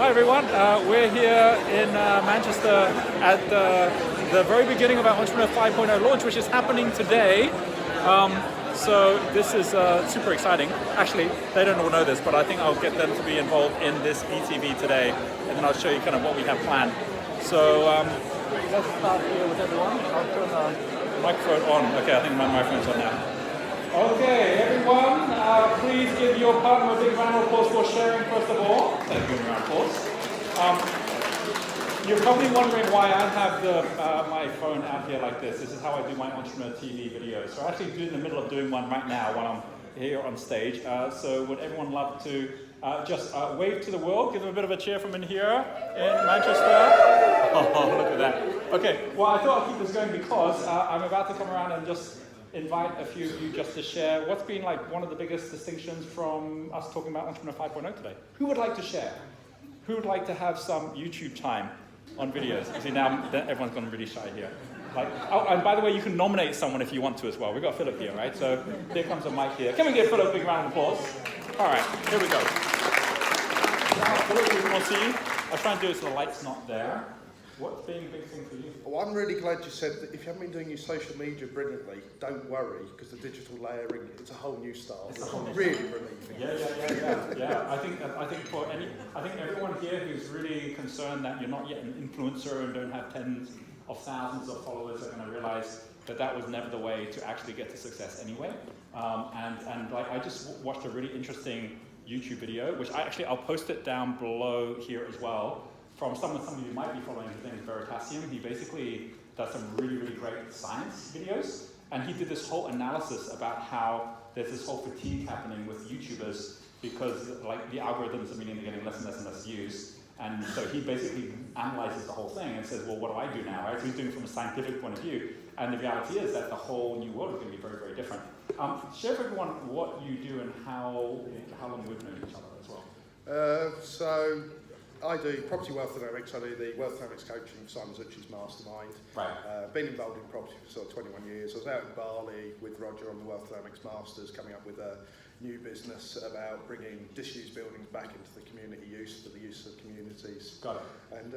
Hi everyone, we're here in Manchester at the very beginning of our Entrepreneur 5.0 launch, which is happening today. So this is super exciting. Actually, they don't all know this, but I think I'll get them to be involved in this ETV today, and then I'll show you kind of what we have planned. So let's start here with everyone. I'll turn the microphone on. Okay, I think my microphone's on now. Okay, everyone, please give your partner a big round of applause for sharing, first of all. Thank you, round of applause. You're probably wondering why I have my phone out here like this. This is how I do my Entrepreneur TV videos. So I'm actually in the middle of doing one right now while I'm here on stage. So would everyone love to just wave to the world, give them a bit of a cheer from in here in Manchester. Oh, look at that. Okay, well, I thought I'd keep this going because I'm about to come around and just invite a few of you just to share what's been like one of the biggest distinctions from us talking about Entrepreneur 5.0 today. Who would like to share? Who would like to have some YouTube time on videos? See, now everyone's gone really shy here. Oh, and by the way, you can nominate someone if you want to as well. We've got Philip here, right? So here comes a mic here. Can we give Philip a big round of applause? All right, here we go. Now, Philip, we will see you. I'll try and do it so the light's not there. What's been a big thing for you? Well, I'm really glad you said that if you haven't been doing your social media brilliantly, don't worry, because the digital layering, it's a whole new style. It's really relieving. Yeah. I think everyone here who's really concerned that you're not yet an influencer and don't have tens of thousands of followers are going to realize that that was never the way to actually get to success anyway. I just watched a really interesting YouTube video, which I'll post it down below here as well. From some of you might be following his name is Veritasium. He basically does some really, really great science videos. And he did this whole analysis about how there's this whole fatigue happening with YouTubers because like the algorithms are getting less and less and less views. And so he basically analyzes the whole thing and says, well, what do I do now? Right? So he's doing it from a scientific point of view. And the reality is that the whole new world is going to be very, very different. Share with everyone what you do and how long we've known each other as well. So I do property wealth dynamics. I do the wealth dynamics coaching for Simon Zucchi's mastermind. Right. Been involved in property for sort of 21 years. I was out in Bali with Roger on the Wealth Dynamics Masters, coming up with a new business about bringing disused buildings back into the community use for the use of communities. Got it. And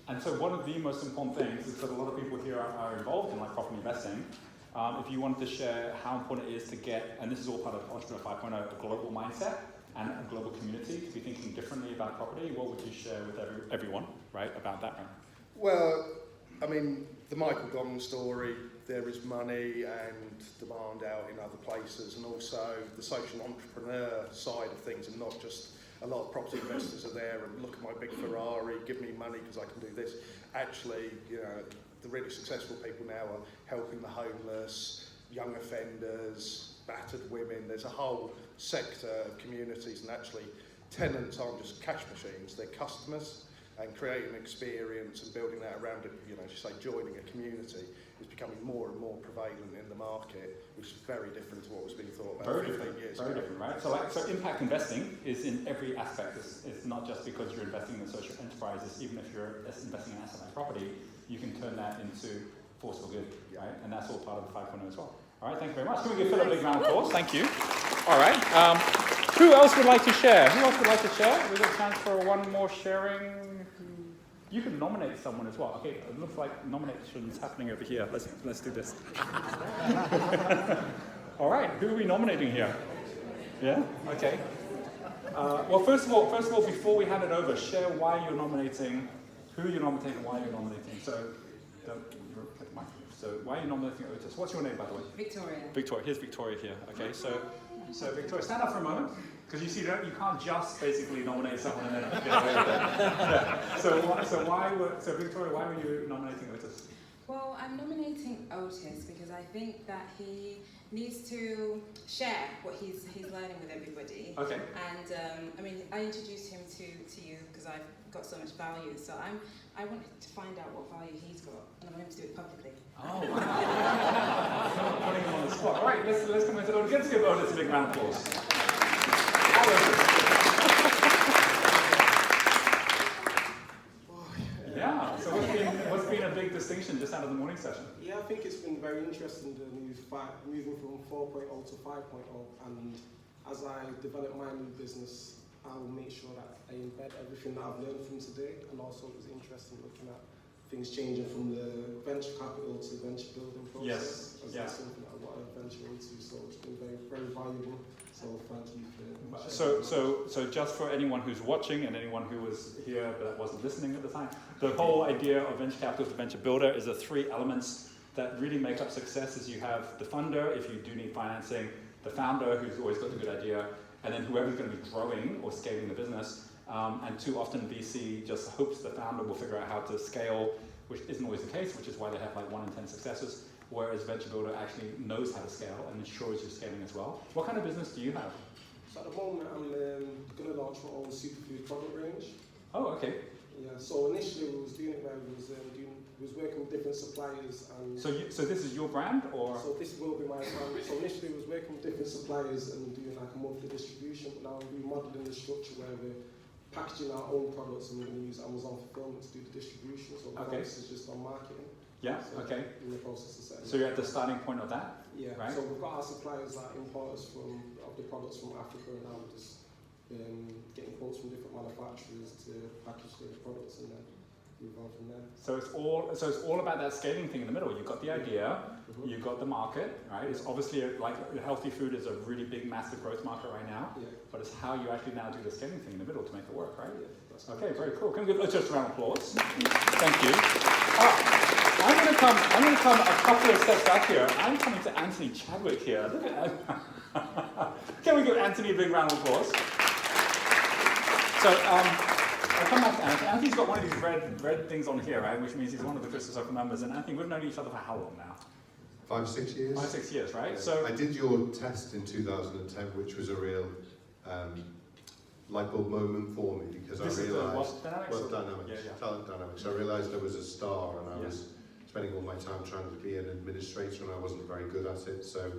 And so one of the most important things is that a lot of people here are involved in like property investing. If you wanted to share how important it is to get, and this is all part of Entrepreneur 5.0, a global mindset and a global community to be thinking differently about property, what would you share with everyone, right, about that? Well, I mean, the Michael Gong story, there is money and demand out in other places, and also the social entrepreneur side of things, and not just a lot of property investors are there and look at my big Ferrari, give me money because I can do this. Actually, the really successful people now are helping the homeless, young offenders, battered women. There's a whole sector of communities, and actually tenants aren't just cash machines, they're customers, and creating an experience and building that around it, as you say, joining a community is becoming more and more prevalent in the market, which is very different to what was being thought about 15 years ago. Very different, right? So impact investing is in every aspect. It's not just because you're investing in social enterprises. Even if you're investing in asset-light property, you can turn that into force for good, right? And that's all part of the 5.0 as well. All right, thank you very much. Can we give Philip a big round of applause? Thank you. All right. Who else would like to share? We've got time for one more sharing. You can nominate someone as well. Okay, it looks like nominations happening over here. Let's do this. All right, who are we nominating here? Yeah. Okay. Well, first of all, before we hand it over, share why you're nominating, who you're nominating, and why you're nominating. So why are you nominating Otis? What's your name, by the way? Victoria. Victoria. Here's Victoria here. Okay, so Victoria, stand up for a moment, because you see, you can't just basically nominate someone and then get away with it. Yeah. So Victoria, why were you nominating Otis? Well, I'm nominating Otis because I think that he needs to share what he's learning with everybody. Okay. And I introduced him to you because I've got so much value. So I wanted to find out what value he's got, and I want him to do it publicly. Oh, wow. Putting him on the spot. All right, let's come into it. Let's give Otis a big round of applause. Yeah, so what's been a big distinction just out of the morning session? Yeah, I think it's been very interesting the news moving from 4.0 to 5.0, and as I develop my new business, I will make sure that I embed everything that I've learned from today, and also it was interesting looking at things changing from the venture capital to venture building process. Yes, That's something that I want to venture into, so it's been very, very valuable. So thank you for So just for anyone who's watching and anyone who was here but wasn't listening at the time, the whole idea of venture capital to venture builder is the three elements that really make up success. Is you have the funder, if you do need financing, the founder who's always got the good idea, and then whoever's going to be growing or scaling the business. And too often VC just hopes the founder will figure out how to scale, which isn't always the case, which is why they have like 1 in 10 successes, whereas venture builder actually knows how to scale and ensures you're scaling as well. What kind of business do you have? So at the moment, I'm going to launch my own superfood product range. Oh, okay. Yeah. So initially, we was doing it where we was working with different suppliers, and So this is your brand, or? so this will be my brand. So initially, we was working with different suppliers and doing like a monthly distribution. But now we're remodeling the structure where we're packaging our own products, and we're going to use Amazon fulfillment to do the distribution. So the focus is just on marketing. Yeah. So Okay. In the process of setting. So you're at the starting point of that. Yeah. Right. So we've got our suppliers that import us of the products from Africa, and now we're just getting quotes from different manufacturers to package the products and then move on from there. So it's all about that scaling thing in the middle. You've got the idea, you've got the market, right? It's obviously like healthy food is a really big, massive growth market right now. Yeah. But it's how you actually now do the scaling thing in the middle to make it work, right? Yeah, that's Okay, very cool. Can we give just a round of applause? Thank you. I'm going to come a couple of steps back here. I'm coming to Anthony Chadwick here. Look at Can we give Anthony a big round of applause? So I'll come back to Anthony. Anthony's got one of these red things on here, right? Which means he's one of the Crystal Circle members. And Anthony, we've known each other for how long now? 5, 6 years. 5, 6 years, right? Yeah. So I did your test in 2010, which was a real light bulb moment for me, because this I realised is the Dynamics? well, dynamics, Yeah, yeah. talent dynamics. I realised I was a star, and I Yeah. was spending all my time trying to be an administrator, and I wasn't very good at it. So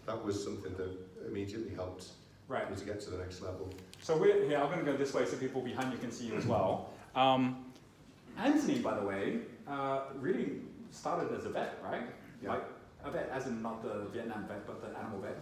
that was something that immediately helped Right. me to get to the next level. So we're here. I'm going to go this way so people behind you can see you as well. Anthony, by the way, really started as a vet, right? Yeah. Like a vet, as in not the Vietnam vet, but the animal vet.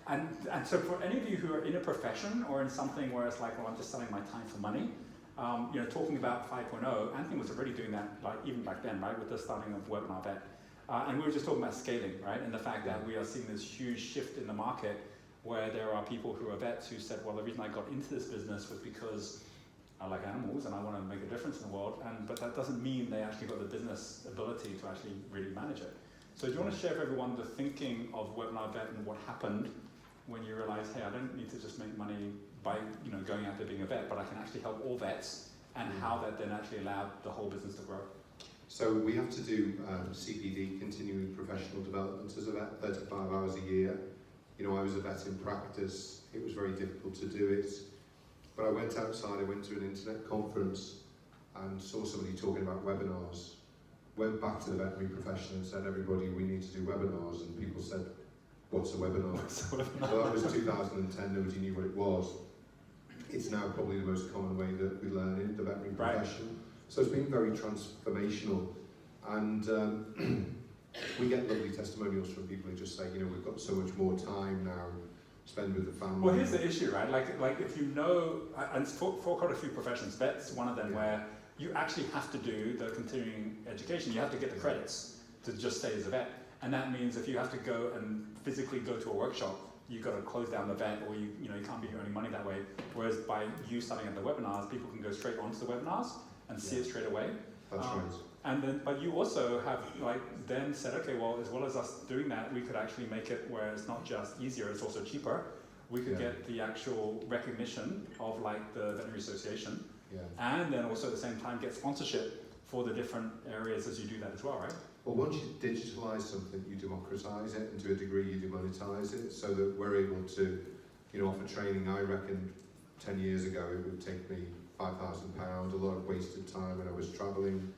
And so for any of you who are in a profession or in something where it's like, well, I'm just selling my time for money, talking about 5.0, Anthony was already doing that, like even back then, right, with the starting of Webinar Vet. And we were just talking about scaling, right, and the fact that we are seeing this huge shift in the market where there are people who are vets who said, well, the reason I got into this business was because I like animals and I want to make a difference in the world, but that doesn't mean they actually got the business ability to actually really manage it. So do you want to share with everyone the thinking of Webinar Vet and what happened when you realized, hey, I don't need to just make money by going out there being a vet, but I can actually help all vets, and how that then actually allowed the whole business to grow? So we have to do CPD, continuing professional development, as a vet, 35 hours a year. I was a vet in practice. It was very difficult to do it. But I went outside, I went to an internet conference and saw somebody talking about webinars. Went back to the veterinary profession and said, everybody, we need to do webinars. And people said, what's a webinar? So that was 2010, nobody knew what it was. It's now probably the most common way that we learn in the veterinary profession. So it's been very transformational. And we get lovely testimonials from people who just say, we've got so much more time now to spend with the family. Well, here's the issue, right? Like if you know, and for quite a few professions, vets one of them where you actually have to do the continuing education. You have to get the credits to just stay as a vet. And that means if you have to go and physically go to a workshop, you've got to close down the vet, or you can't be earning money that way. Whereas by you starting at the webinars, people can go straight onto the webinars and see it straight away. That's right. And then, but you also have then said, okay, well, as well as us doing that, we could actually make it where it's not just easier, it's also cheaper. We could get the actual recognition of the Veterinary Association, and then also at the same time get sponsorship for the different areas as you do that as well, right? Well, once you digitalise something, you democratise it, and to a degree you demonetise it, so that we're able to, offer training. I reckon 10 years ago it would take me £5,000, a lot of wasted time when I was travelling.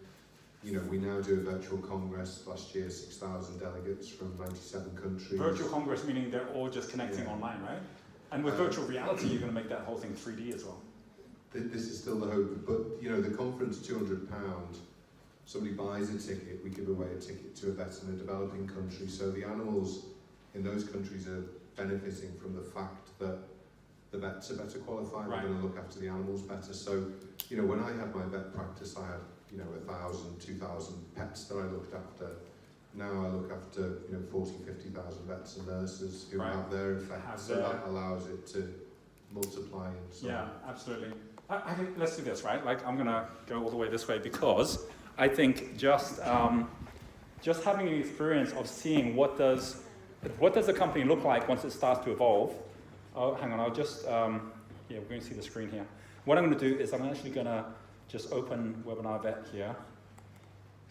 We now do a virtual congress. Last year, 6,000 delegates from 97 countries. Virtual congress meaning they're all just connecting online, right? And with virtual reality, you're going to make that whole thing 3D as well. This is still the hope, but the conference, £200. Somebody buys a ticket, we give away a ticket to a vet in a developing country. So the animals in those countries are benefiting from the fact that the vets are better qualified, Right. they're going to look after the animals better. So, you know, when I had my vet practice, I had, you know, 1,000, 2,000 pets that I looked after. Now I look after, you know, 40, 50,000 vets and nurses who Right. have their effects, so that allows it to multiply. And so Yeah, absolutely. I think let's do this, right? Like, I'm going to go all the way this way because I think just having the experience of seeing what does a company look like once it starts to evolve. Oh, hang on, I'll just, yeah, we're going to see the screen here. What I'm going to do is I'm actually going to just open Webinar Vet here.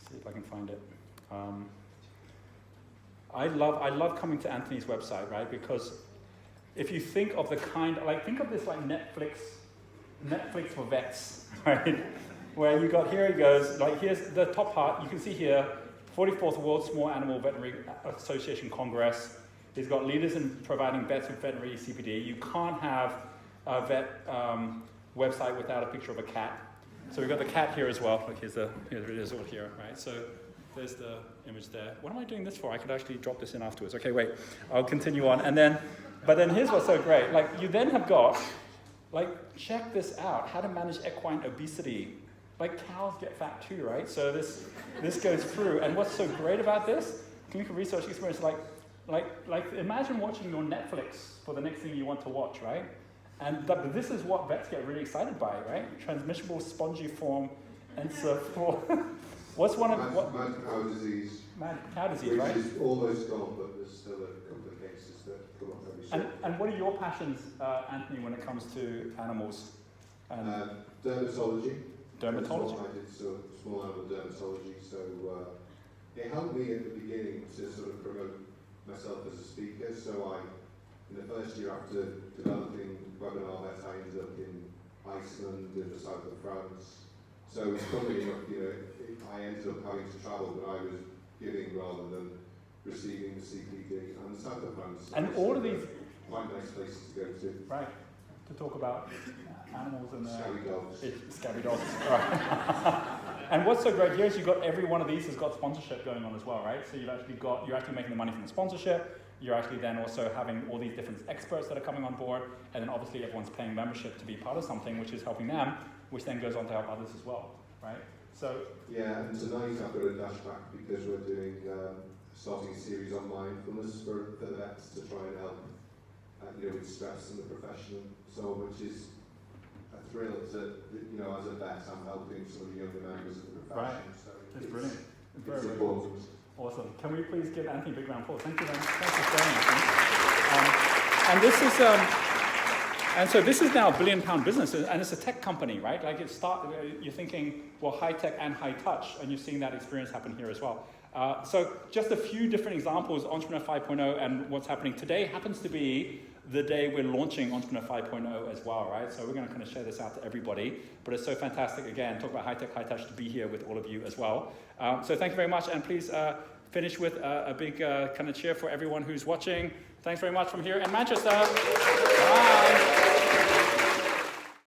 See if I can find it. I love coming to Anthony's website, right? Because if you think of the kind, like, think of this like Netflix for vets, right? Where you got, here he goes, like here's the top part, you can see here, 44th World Small Animal Veterinary Association Congress. He's got leaders in providing vets with veterinary CPD. You can't have a vet website without a picture of a cat. So we've got the cat here as well. Look, here it is all here, right? So there's the image there. What am I doing this for? I could actually drop this in afterwards. Okay, wait, I'll continue on. But then here's what's so great. Like, you then have got, like, check this out, how to manage equine obesity. Like, cows get fat too, right? So this goes through. And what's so great about this, clinical research experience, like imagine watching your Netflix for the next thing you want to watch, right? And this is what vets get really excited by, right? Transmissible spongiform encephalitis. What's one of what? Mad cow disease. Mad cow disease, which right? is almost gone, but there's still a couple of cases that come up every so And what are your passions, Anthony, when it comes to animals? And dermatology. dermatology. I did small animal dermatology, so it helped me at the beginning to sort of promote myself as a speaker. So in the first year after developing Webinar Vet, I ended up in Iceland, in the south of France. So it's probably enough, you know, I ended up having to travel, but I was giving rather than receiving the CPD. And the south of France. And all of these, quite nice places to go to. right, to talk about animals and Scary dogs. Scary dogs. Right. And what's so great here is you've got every one of these has got sponsorship going on as well, right? So you're actually making the money from the sponsorship. You're actually then also having all these different experts that are coming on board, and then obviously everyone's paying membership to be part of something, which is helping them, which then goes on to help others as well, right? So yeah, and tonight I've got a dash back because we're doing starting a series on mindfulness for the vets to try and help, you know, with stress in the profession. So, which is a thrill to, you know, as a vet, I'm helping some of the younger members of the profession. right. So It's brilliant. It's Very, very important. awesome. Can we please give Anthony a big round of applause? Thank you very much. Thanks for sharing, Anthony. And this is, and so this is now a £1 billion business, and it's a tech company, right? Like you're thinking, well, high tech and high touch, and you're seeing that experience happen here as well. So just a few different examples, Entrepreneur 5.0 and what's happening today happens to be the day we're launching Entrepreneur 5.0 as well, right? So we're going to kind of share this out to everybody, but it's so fantastic, again, talk about high tech, high touch, to be here with all of you as well. So thank you very much, and please finish with a big kind of cheer for everyone who's watching. Thanks very much from here in Manchester. Bye.